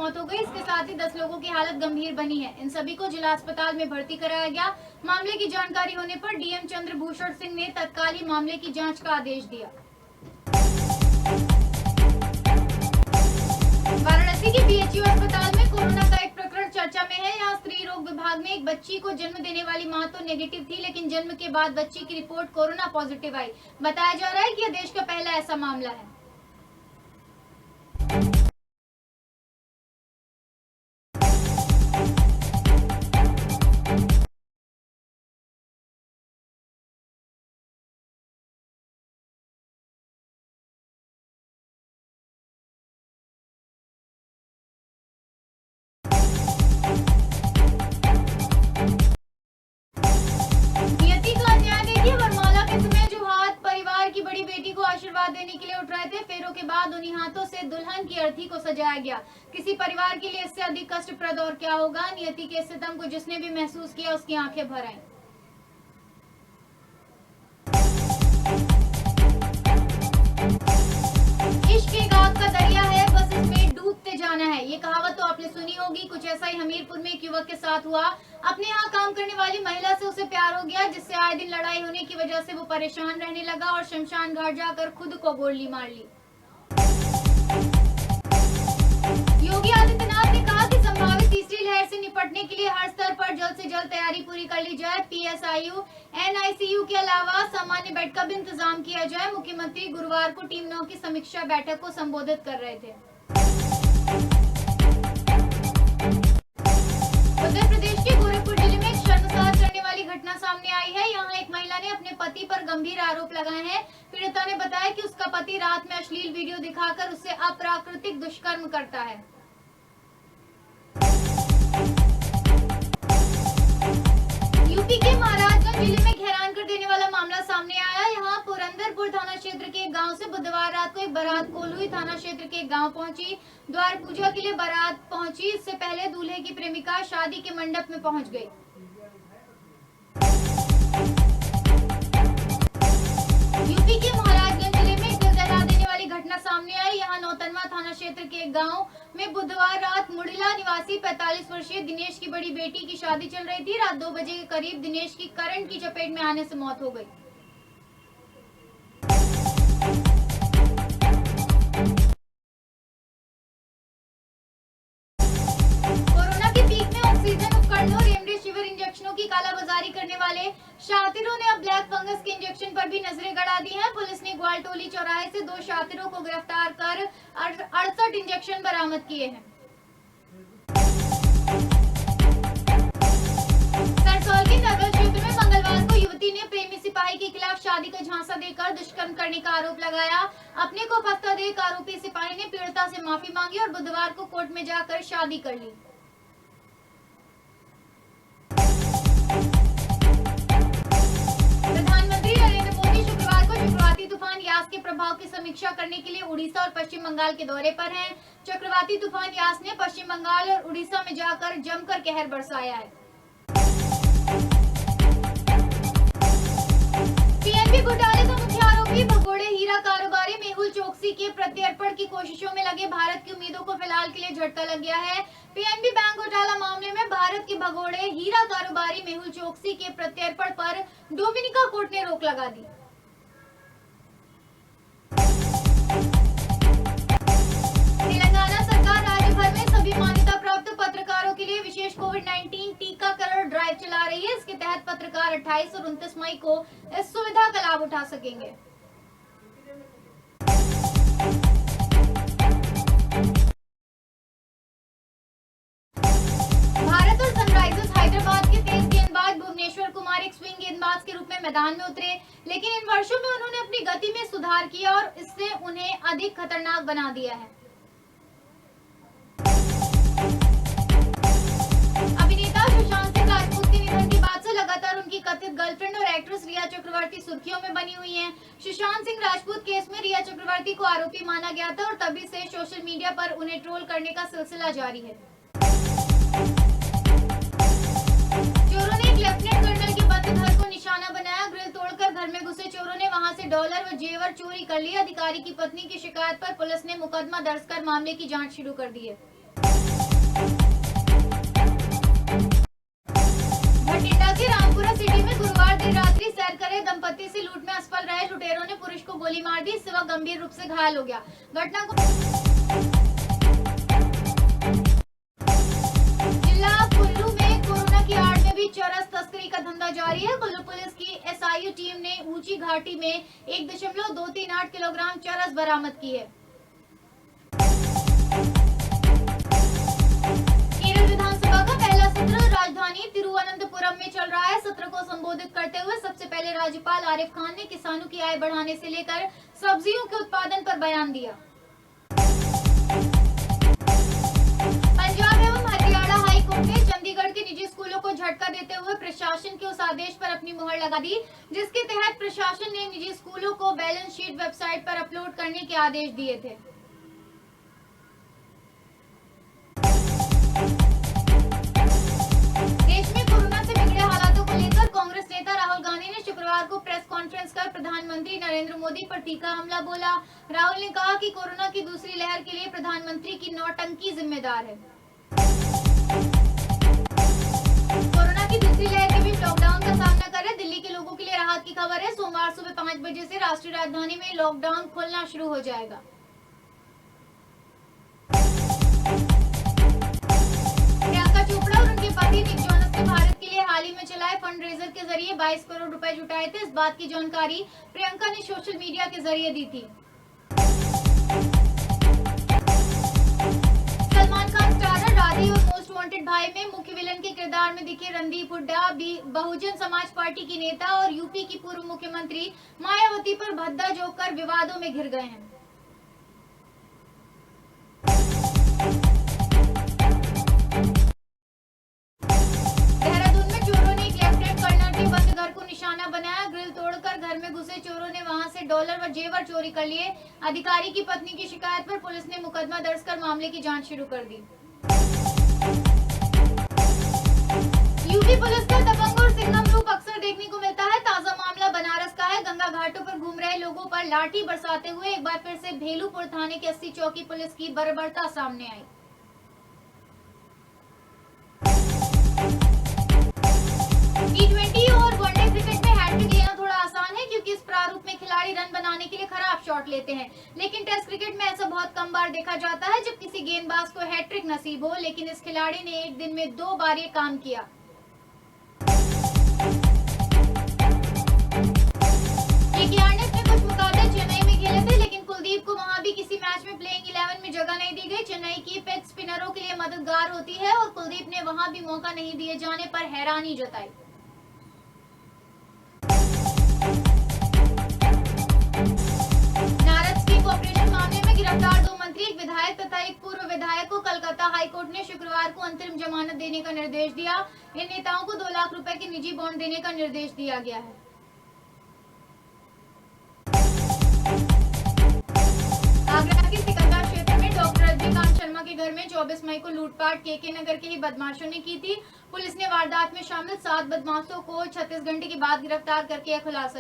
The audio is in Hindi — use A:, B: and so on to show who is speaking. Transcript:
A: मौत हो गई। इसके साथ ही 10 लोगों की हालत गंभीर बनी है। इन सभी को जिला अस्पताल में भर्ती कराया गया। मामले की जानकारी होने पर डीएम चंद्रभूषण सिंह ने तत्काल ही मामले की जांच का आदेश दिया। वाराणसी के बीएचयू अस्पताल में कोरोना का एक प्रकरण चर्चा में है। यहाँ स्त्री रोग विभाग में एक बच्ची को जन्म देने वाली मां तो नेगेटिव थी, लेकिन जन्म के बाद बच्ची की रिपोर्ट कोरोना पॉजिटिव आई। बताया जा रहा है कि यह देश का पहला ऐसा मामला है। की बड़ी बेटी को आशीर्वाद देने के लिए उठ रहे थे। फेरों के बाद उन्हीं हाथों से दुल्हन की अर्थी को सजाया गया। किसी परिवार के लिए इससे अधिक कष्टप्रद और क्या होगा। नियति के सितम को जिसने भी महसूस किया उसकी आंखें भर आईं। इश्क एक आग का दरिया है, बस इसमें डूबते जाना है। ये कहावत तो आपने सुनी होगी। कुछ ऐसा ही हमीरपुर में एक युवक के साथ हुआ। अपने यहाँ काम करने वाली महिला से उसे प्यार हो गया, जिससे आए दिन लड़ाई होने की वजह से वो परेशान रहने लगा और शमशान घाट जाकर खुद को गोली मार ली। योगी आदित्यनाथ ने कहा कि संभावित तीसरी लहर से निपटने के लिए हर स्तर पर जल्द से जल्द तैयारी पूरी कर ली जाए। पीएसआईयू, एनआईसीयू के अलावा सामान्य बेड का भी इंतजाम किया जाए। मुख्यमंत्री गुरुवार को टीम 9 की समीक्षा बैठक को संबोधित कर रहे थे। उत्तर प्रदेश के गोरखपुर जिले में एक शर्मसार करने वाली घटना सामने आई है। यहाँ एक महिला ने अपने पति पर गंभीर आरोप लगाए हैं। पीड़िता ने बताया कि उसका पति रात में अश्लील वीडियो दिखाकर उससे अप्राकृतिक दुष्कर्म करता है। यूपी के महाराजगंज जिले में हैरान कर देने वाला मामला सामने आया। यहाँ पुरंदरपुर थाना क्षेत्र के गांव से बुधवार रात को एक बारात कोल्हुई थाना क्षेत्र के गांव पहुंची। द्वार पूजा के लिए बारात पहुंची। इससे पहले दूल्हे की प्रेमिका शादी के मंडप में पहुंच गई। यूपी के महाराजगंज जिले में दिल दहला देने वाली घटना सामने आई। यहाँ नौतनवा थाना क्षेत्र के गांव में बुधवार रात मुड़िला निवासी 45 वर्षीय दिनेश की बड़ी बेटी की शादी चल रही थी। रात 2 बजे के करीब दिनेश की करंट की चपेट में आने से मौत हो गई। कोरोना के पीक में ऑक्सीजन उपकरणों, रेमडेसिविर इंजेक्शनों की कालाबाजारी करने वाले शातिरों ने अब ब्लैक फंगस के इंजेक्शन पर भी नजरें गड़ा दी हैं। पुलिस ने ग्वालटोली चौराहे से 2 शातिरों को गिरफ्तार कर 68 इंजेक्शन बरामद किए हैं। सरसौल के नगर क्षेत्र में मंगलवार को युवती ने प्रेमी सिपाही के खिलाफ शादी का झांसा देकर दुष्कर्म करने का आरोप लगाया। अपने को फंसा देकर आरोपी सिपाही ने पीड़िता से माफी मांगी और बुधवार को कोर्ट में जाकर शादी कर ली। प्रधानमंत्री नरेंद्र मोदी शुक्रवार को चक्रवाती तूफान यास के प्रभाव की समीक्षा करने के लिए उड़ीसा और पश्चिम बंगाल के दौरे पर हैं। चक्रवाती तूफान यास ने पश्चिम बंगाल और उड़ीसा में जाकर जमकर कहर बरसाया है। पीएनबी घोटाले का मुख्य आरोपी भगोड़े हीरा कारोबारी मेहुल चोकसी के प्रत्यर्पण की कोशिशों में लगे भारत की उम्मीदों को फिलहाल के लिए झटका लग गया है। पीएनबी बैंक घोटाला मामले में भारत के भगोड़े हीरा कारोबारी मेहुल चोकसी के प्रत्यर्पण पर डोमिनिका कोर्ट ने रोक लगा दी। तेलंगाना सरकार राज्य भर में सभी मान्यता प्राप्त पत्रकारों के लिए विशेष कोविड-19 टीकाकरण ड्राइव चला रही है। इसके तहत पत्रकार 28 और 29 मई को इस सुविधा का लाभ उठा सकेंगे। भारत और सनराइजर्स हैदराबाद के तेज गेंदबाज भुवनेश्वर कुमार एक स्विंग गेंदबाज के रूप में मैदान में उतरे, लेकिन इन वर्षों में उन्होंने अपनी गति में सुधार किया और इससे उन्हें अधिक खतरनाक बना दिया है। अभिनेता सुशांत सिंह राजपूत के निधन के बाद से लगातार उनकी कथित गर्लफ्रेंड और एक्ट्रेस रिया चक्रवर्ती सुर्खियों में बनी हुई हैं। सुशांत सिंह राजपूत केस में रिया चक्रवर्ती को आरोपी माना गया था और तभी से सोशल मीडिया पर उन्हें ट्रोल करने का सिलसिला जारी है। चोरों ने एक लेफ्टिनेंट कर्नल के बंद घर को निशाना बनाया। ग्रिल तोड़कर घर में घुसे चोरों ने वहां से डॉलर व जेवर चोरी कर लिए। अधिकारी की पत्नी की शिकायत पर पुलिस ने मुकदमा दर्ज कर मामले की जांच शुरू कर दी है। संपत्ति से लूट में असफल रहे लुटेरों ने पुरुष को गोली मार दी। इससे वह गंभीर रूप से घायल हो गया। घटना को जिला कुल्लू में कोरोना की आड़ में भी चरस तस्करी का धंधा जारी है। कुल्लू पुलिस की एसआईयू टीम ने ऊंची घाटी में 1.238 किलोग्राम चरस बरामद की है। केरल विधानसभा का पहला सत्र राजधानी तिरुवनंतपुरम में चल रहा है। सत्र को संबोधित करते हुए सबसे पहले राज्यपाल आरिफ खान ने किसानों की आय बढ़ाने से लेकर सब्जियों के उत्पादन पर बयान दिया। पंजाब एवं हरियाणा हाई कोर्ट ने चंडीगढ़ के निजी स्कूलों को झटका देते हुए प्रशासन के उस आदेश पर अपनी मुहर लगा दी जिसके तहत प्रशासन ने निजी स्कूलों को बैलेंस शीट वेबसाइट पर अपलोड करने के आदेश दिए थे। देश में कोरोना से बिगड़े हालातों को लेकर कांग्रेस नेता राहुल गांधी ने शुक्रवार को प्रेस कॉन्फ्रेंस कर प्रधानमंत्री नरेंद्र मोदी पर तीखा हमला बोला। राहुल ने कहा कि कोरोना की दूसरी लहर के लिए प्रधानमंत्री की नौटंकी जिम्मेदार है। कोरोना की दूसरी लहर के बीच लॉकडाउन का सामना कर रहे दिल्ली के लोगों के लिए राहत की खबर है। सोमवार सुबह 5 बजे से राष्ट्रीय राजधानी में लॉकडाउन खोलना शुरू हो जाएगा। प्रियंका चोपड़ा और उनके पति निक जोनस ने भारत के लिए हाल ही में चलाए फंड रेजर के जरिए 22 करोड़ रुपए जुटाए थे। इस बात की जानकारी प्रियंका ने सोशल मीडिया के जरिए दी थी। सलमान खान स्टारर राधे और मोस्ट वांटेड भाई में मुख्य विलन के किरदार में दिखे रणदीप हुड्डा भी बहुजन समाज पार्टी की नेता और यूपी की पूर्व मुख्यमंत्री मायावती पर भद्दा जोकर विवादों में घिर गए हैं। देहरादून में चोरों ने एक लेफ्टिनेंट कर्नल के बंद घर को निशाना बनाया। ग्रिल तोड़कर घर में घुसे चोरों ने वहां से डॉलर व जेवर चोरी कर लिए। अधिकारी की पत्नी की शिकायत पर पुलिस ने मुकदमा दर्ज कर मामले की जांच शुरू कर दी। यूपी पुलिस का दबंग और सिंघम रूप अक्सर देखने को मिलता है। ताजा मामला बनारस का है। गंगा घाटों पर घूम रहे लोगों पर लाठी बरसाते हुए एक बार फिर से भेलूपुर थाने की 80 चौकी पुलिस की बर्बरता सामने आई। T20 और वनडे क्रिकेट में हैट्रिक लेना थोड़ा आसान है क्योंकि इस प्रारूप में खिलाड़ी रन बनाने के लिए खराब शॉट लेते हैं। लेकिन टेस्ट क्रिकेट में ऐसा बहुत कम बार देखा जाता है जब किसी गेंदबाज को हैट्रिक नसीब हो। लेकिन इस खिलाड़ी ने एक दिन में 2 बार ये काम किया। केकेआर ने कुछ मुकाबले चेन्नई में खेले थे लेकिन कुलदीप को वहां भी किसी मैच में प्लेइंग 11 में जगह नहीं दी गई। चेन्नई की पिच स्पिनरों के लिए मददगार होती है और कुलदीप ने वहां भी मौका नहीं दिए जाने पर हैरानी जताई। नारद स्टिंग ऑपरेशन मामले में गिरफ्तार 2 मंत्री, एक विधायक तथा एक पूर्व विधायक को कलकत्ता हाईकोर्ट ने शुक्रवार को अंतरिम जमानत देने का निर्देश दिया। इन नेताओं को 2 लाख रुपए के निजी बॉन्ड देने का निर्देश दिया गया है। आगरा के सिकंदरा क्षेत्र में डॉक्टर रजनीकांत शर्मा के घर में 24 मई को लूटपाट केके नगर के ही बदमाशों ने की थी। पुलिस ने वारदात में शामिल 7 बदमाशों को 36 घंटे के बाद गिरफ्तार करके यह खुलासा